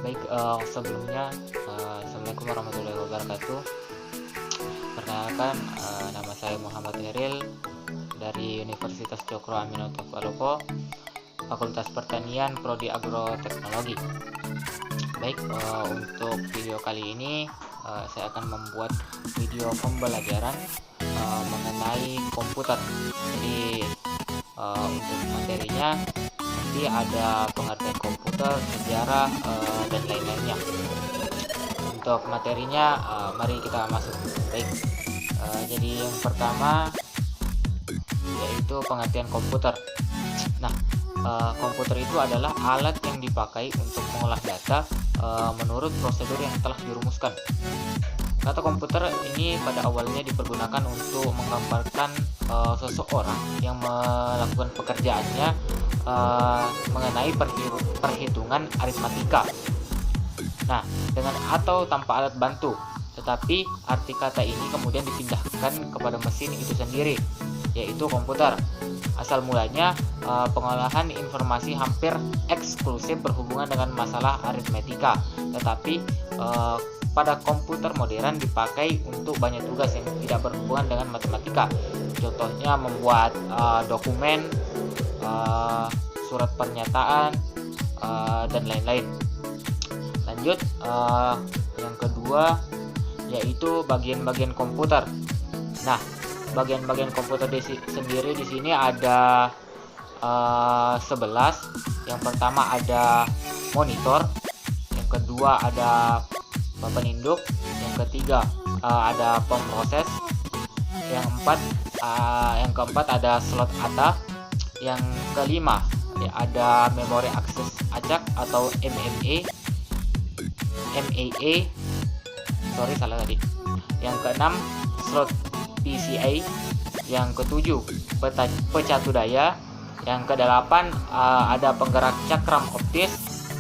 Baik, sebelumnya Assalamualaikum warahmatullahi wabarakatuh. Perkenalkan, nama saya Muhammad Eril dari Universitas Cokro Aminoto Palopo, Fakultas Pertanian Prodi Agroteknologi. Baik, untuk video kali ini saya akan membuat video pembelajaran mengenai komputer. Jadi untuk materinya nanti ada pengertian komputer, sejarah, dan lain-lainnya. Untuk materinya, mari kita masuk. Baik, jadi yang pertama yaitu pengertian komputer. Nah, komputer itu adalah alat yang dipakai untuk mengolah data menurut prosedur yang telah dirumuskan. Kata komputer ini pada awalnya dipergunakan untuk menggambarkan seseorang yang melakukan pekerjaannya mengenai perhitungan aritmatika. Nah, dengan atau tanpa alat bantu. Tetapi arti kata ini kemudian dipindahkan kepada mesin itu sendiri, yaitu komputer. Asal mulanya pengolahan informasi hampir eksklusif berhubungan dengan masalah aritmetika, tetapi pada komputer modern dipakai untuk banyak tugas yang tidak berhubungan dengan matematika. Contohnya membuat dokumen, surat pernyataan, dan lain-lain. Lanjut, yang kedua yaitu bagian-bagian komputer. Nah, bagian-bagian komputer sendiri di sini ada 11. Yang pertama ada monitor, yang kedua ada papan induk, yang ketiga ada pemroses, yang keempat ada slot ATA, yang kelima ada memori akses acak atau yang keenam slot PCA, yang ketujuh pecatu daya, yang kedelapan ada penggerak cakram optis,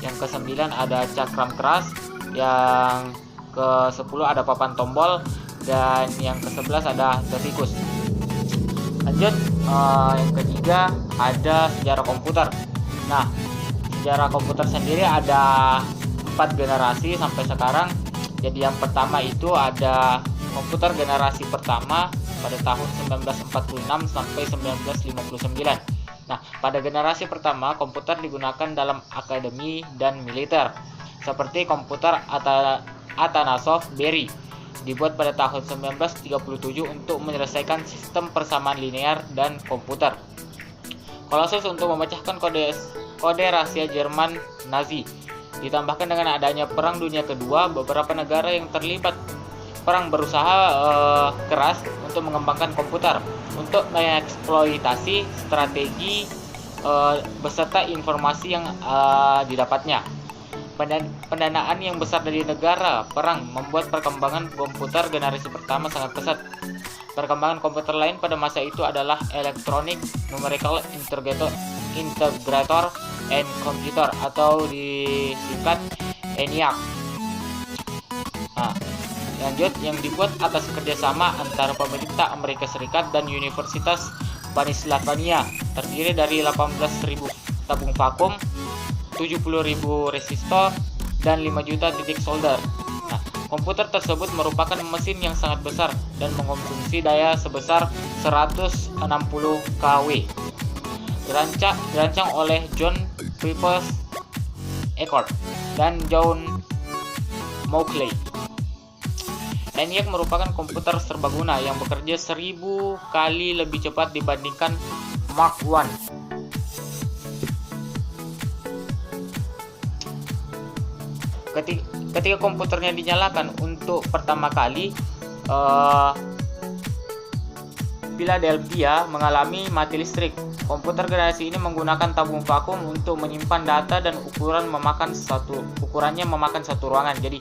yang kesembilan ada cakram keras, yang ke-10 ada papan tombol, dan yang ke-11 ada detikus. Lanjut, yang ketiga ada sejarah komputer. Nah, sejarah komputer sendiri ada 4 generasi sampai sekarang. Jadi yang pertama itu ada komputer generasi pertama pada tahun 1946 sampai 1959. Nah, pada generasi pertama komputer digunakan dalam akademi dan militer, seperti komputer Atanasov Berry, dibuat pada tahun 1937 untuk menyelesaikan sistem persamaan linear dan komputer. Colossus untuk memecahkan kode rahasia Jerman Nazi. Ditambahkan dengan adanya Perang Dunia Kedua, beberapa negara yang terlibat perang berusaha keras untuk mengembangkan komputer untuk mengeksploitasi strategi beserta informasi yang didapatnya. Pendanaan yang besar dari negara perang membuat perkembangan komputer generasi pertama sangat pesat. Perkembangan komputer lain pada masa itu adalah Electronic Numerical Integrator and Computer atau disingkat ENIAC. Nah, lanjut, yang dibuat atas kerjasama antara pemerintah Amerika Serikat dan Universitas Pennsylvania, terdiri dari 18.000 tabung vakum, 70.000 resistor, dan 5 juta titik solder. Nah, komputer tersebut merupakan mesin yang sangat besar dan mengkonsumsi daya sebesar 160 kW. Dirancang oleh John Purvis Eckert dan John Mauchly. ENIAC merupakan komputer serbaguna yang bekerja 1000 kali lebih cepat dibandingkan Mark I. Ketika komputernya dinyalakan untuk pertama kali, Philadelphia mengalami mati listrik. Komputer generasi ini menggunakan tabung vakum untuk menyimpan data dan ukurannya memakan satu ruangan. Jadi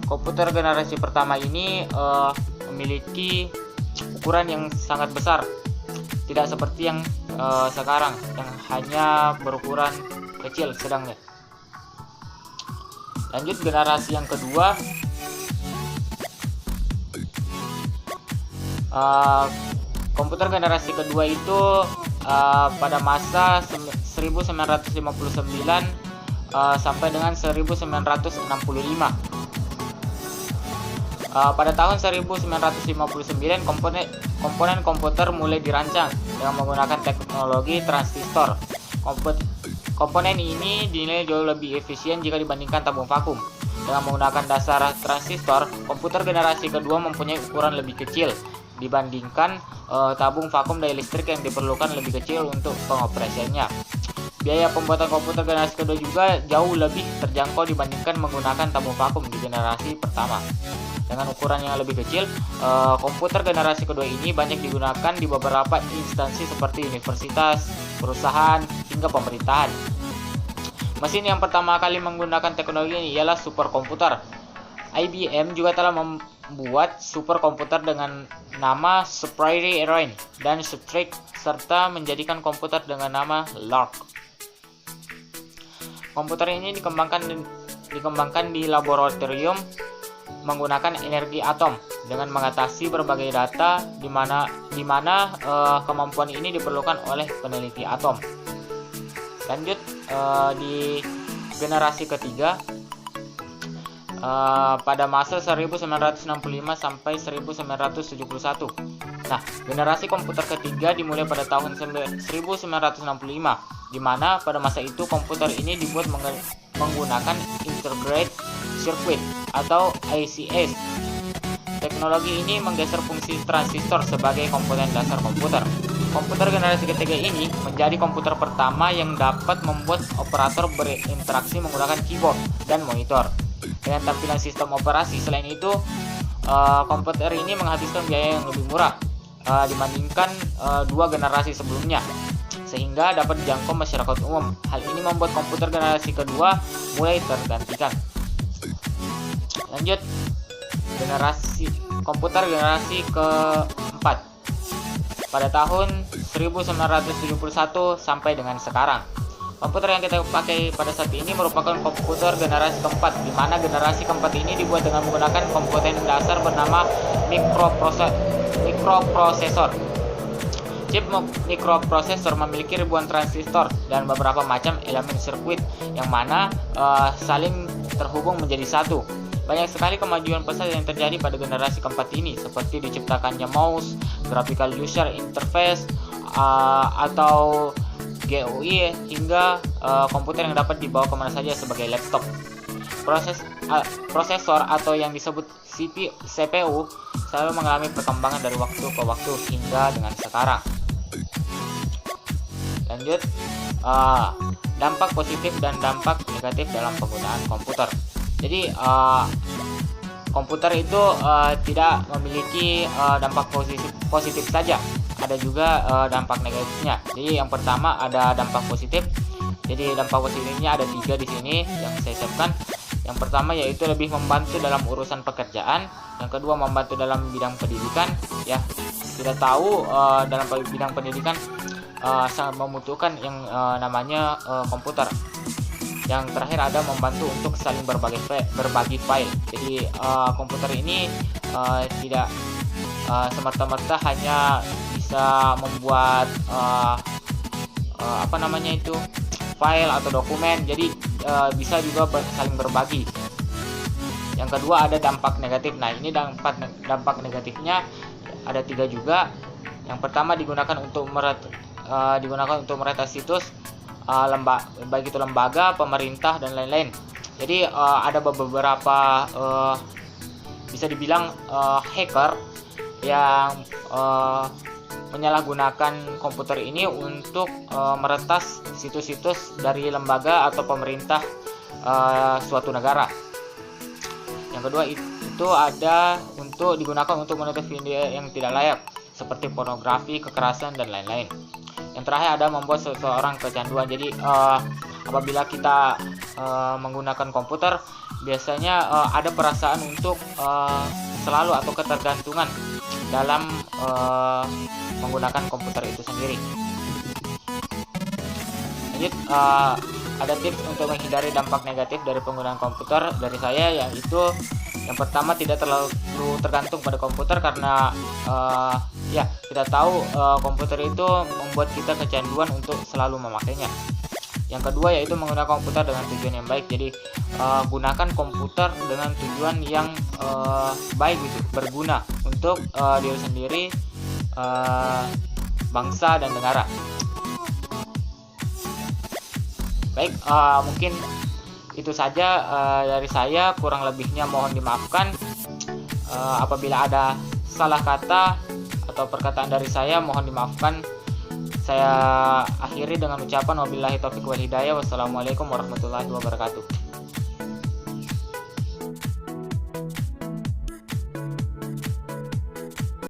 komputer generasi pertama ini memiliki ukuran yang sangat besar, tidak seperti yang sekarang yang hanya berukuran kecil sedangnya. Lanjut, generasi yang kedua, komputer generasi kedua itu pada masa 1959 sampai dengan 1965. Pada tahun 1959 komponen komputer mulai dirancang dengan menggunakan teknologi transistor. Komponen ini dinilai jauh lebih efisien jika dibandingkan tabung vakum. Dengan menggunakan dasar transistor, komputer generasi kedua mempunyai ukuran lebih kecil dibandingkan tabung vakum daya listrik yang diperlukan lebih kecil untuk pengoperasiannya. Biaya pembuatan komputer generasi kedua juga jauh lebih terjangkau dibandingkan menggunakan tabung vakum di generasi pertama. Dengan ukuran yang lebih kecil, komputer generasi kedua ini banyak digunakan di beberapa instansi seperti universitas, perusahaan, hingga pemerintahan. Mesin yang pertama kali menggunakan teknologi ini ialah superkomputer. IBM juga telah membuat superkomputer dengan nama Spire Array dan Subtrix serta menjadikan komputer dengan nama Lark. Komputer ini dikembangkan di laboratorium menggunakan energi atom dengan mengatasi berbagai data di mana kemampuan ini diperlukan oleh peneliti atom. Lanjut di generasi ketiga pada masa 1965 sampai 1971. Nah, generasi komputer ketiga dimulai pada tahun 1965, di mana pada masa itu komputer ini dibuat menggunakan Integrated Circuit atau ICS. Teknologi ini menggeser fungsi transistor sebagai komponen dasar komputer. Komputer generasi ketiga ini menjadi komputer pertama yang dapat membuat operator berinteraksi menggunakan keyboard dan monitor dengan tampilan sistem operasi. Selain itu, komputer ini menghabiskan biaya yang lebih murah dibandingkan dua generasi sebelumnya, sehingga dapat dijangkau masyarakat umum. Hal ini membuat komputer generasi kedua mulai tergantikan. Lanjut, komputer generasi keempat pada tahun 1971 sampai dengan sekarang. Komputer yang kita pakai pada saat ini merupakan komputer generasi keempat, di mana generasi keempat ini dibuat dengan menggunakan komponen dasar bernama mikroprosesor. Chip mikroprosesor memiliki ribuan transistor dan beberapa macam elemen sirkuit yang mana saling terhubung menjadi satu. Banyak sekali kemajuan pesat yang terjadi pada generasi keempat ini, seperti diciptakannya mouse, graphical user interface, atau GUI, hingga komputer yang dapat dibawa kemana saja sebagai laptop. Prosesor atau yang disebut CPU selalu mengalami perkembangan dari waktu ke waktu hingga dengan sekarang. Lanjut, dampak positif dan dampak negatif dalam penggunaan komputer. Jadi komputer itu tidak memiliki dampak positif saja, ada juga dampak negatifnya. Jadi yang pertama ada dampak positif. Jadi dampak positifnya ada 3 di sini yang saya siapkan. Yang pertama yaitu lebih membantu dalam urusan pekerjaan. Yang kedua membantu dalam bidang pendidikan. Ya, kita tahu dalam bidang pendidikan sangat membutuhkan yang namanya komputer. Yang terakhir ada membantu untuk saling berbagi file. Jadi komputer ini tidak semerta-merta hanya bisa membuat file atau dokumen. Jadi bisa juga saling berbagi. Yang kedua ada dampak negatif. Nah, ini dampak negatifnya ada 3 juga. Yang pertama digunakan untuk meretas situs, baik itu lembaga, pemerintah dan lain-lain. Jadi ada beberapa bisa dibilang hacker yang menyalahgunakan komputer ini untuk meretas situs-situs dari lembaga atau pemerintah suatu negara. Yang kedua itu ada untuk digunakan untuk menutup video yang tidak layak seperti pornografi, kekerasan dan lain-lain. Yang terakhir ada membuat seseorang kecanduan. Jadi apabila kita menggunakan komputer, biasanya ada perasaan untuk selalu atau ketergantungan dalam menggunakan komputer itu sendiri. Lanjut, ada tips untuk menghindari dampak negatif dari penggunaan komputer dari saya, yaitu yang pertama tidak terlalu tergantung pada komputer karena kita tahu komputer itu membuat kita kecanduan untuk selalu memakainya. Yang kedua yaitu menggunakan komputer dengan tujuan yang baik. Jadi gunakan komputer dengan tujuan yang baik gitu, berguna untuk diri sendiri, bangsa dan negara. Baik, mungkin itu saja dari saya, kurang lebihnya mohon dimaafkan. Apabila ada salah kata atau perkataan dari saya, mohon dimaafkan. Saya akhiri dengan ucapan wabillahi taufiq wal hidayah. Wassalamualaikum warahmatullahi wabarakatuh.